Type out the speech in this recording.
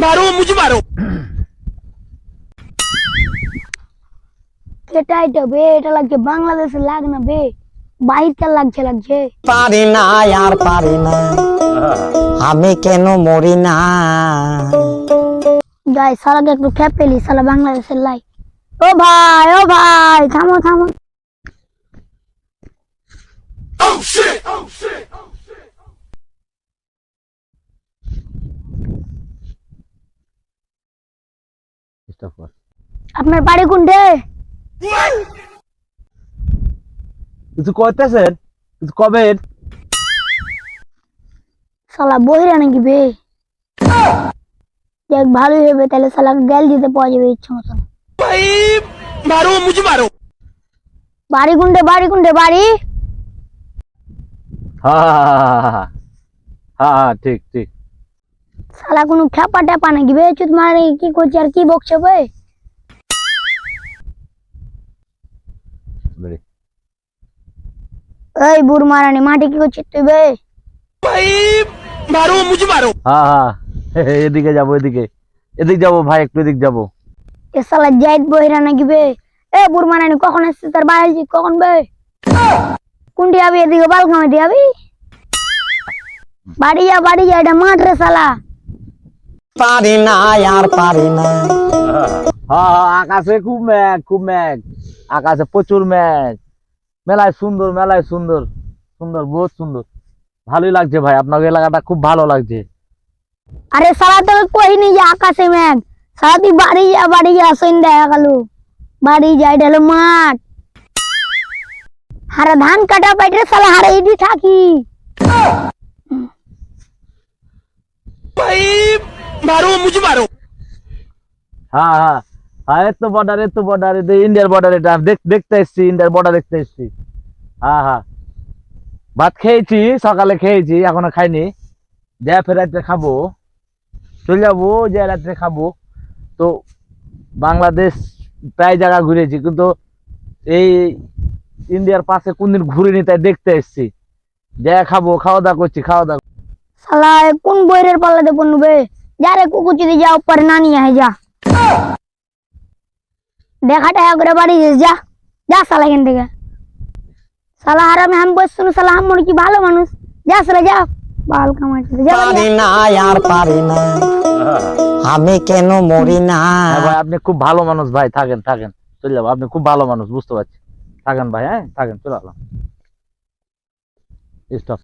मारो मुझे मारो। এটাই তো বে, এটা লাগছে বাংলাদেশের লাগ না বে, বাইরকার লাগছে। পারি না আর পারি না, আমি কেন মরি না। গাই সালাকে একটু খেপ পেলি, সালা বাংলাদেশের লাই। ও ভাই থামো। Oh shit! Oh shit! আপনার বাড়ি কোনটে? কিছু কইতেছেন? কিছু কবেন? সালা বহিরা নাকি বে? দেখ ভালোই হবে, তাহলে সালাকে গাল দিতে পাওয়া যাবে ইচ্ছা মতন। भाई मारो मुझे मारो। বাড়ি কোনটে বাড়ি? হ্যাঁ ঠিক ঠিক। সালা কোনো খেপা টেপা নাকি বে? চুত মারে কি করছে আর কি বকছে বে? এই বুড় মারানি মাটি কি করছিস তুই বে? भाई मारो मुझे मारो। হ্যাঁ এদিকে যাবো, এদিক যাবো ভাই, একটু এদিক যাবো। এ সালা জাইদ বহিরা নাকি বে? এ বুড় মারানি কখন আসছিস তোর বাড়ি কখন বে? কোনটি যাবি? এদিকে বাল কামাইতে যাবি? বাড়ি যা, এটা মাঠ রে সালা। পারি না আর পারি না। হ্যাঁ আকাশে খুব মেঘ, আকাশে প্রচুর মেঘ, মেলায় সুন্দর, বহুত সুন্দর। ভালোই লাগছে ভাই, আপনার এলাকাটা খুব ভালো লাগছে। আরে সালা তোকে কইনি যে আকাশে মেঘ, সালা তুই বাড়ি যা সন্ধ্যা গেল। বাড়ি যা, এটা হলো মাঠ। হারা ধান কাটা পাইটে সালা হারা ইডি থাকি। भाई मारो मुझे मारो। হ্যাঁ এত বর্ডার, ইন্ডিয়ার বর্ডার, এটা দেখতে এসছি, ইন্ডিয়ার বর্ডার দেখতে এসছি। হ্যাঁ ভাত খেয়েছি, সকালে খেয়েছি, এখনো খাইনি। যা ফের রাত্রে খাবো, চলে যাবো, যা রাত্রে খাবো। তো বাংলাদেশ প্রায় জায়গা ঘুরেছি, কিন্তু এই ইন্ডিয়ার পাশে কোনদিন ঘুরিনি, তাই দেখতে এসছি। যা খাবো, খাওয়া দাওয়া করছি। সালা কোন বইরের পাল্লাতে পড়বে? যা রে কুকুর যদি যাও পরে না নিয়ে আয়, যা দেখাটা করে বাড়ি যা সালা এখান থেকে। সালা হারামে আমি বসছিল, সালা আমার কি ভালো মানুষ। যা সালা যা, বাল কামাইতে যা। পারি না আর পারি না, আমি কেন মরি না। ভাই আপনি খুব ভালো মানুষ ভাই, থাকেন চলে যাবো। আপনি খুব ভালো মানুষ, বুঝতে পারছি। থাকেন ভাই, হ্যাঁ থাকেন, চলে আসলাম। স্টপ।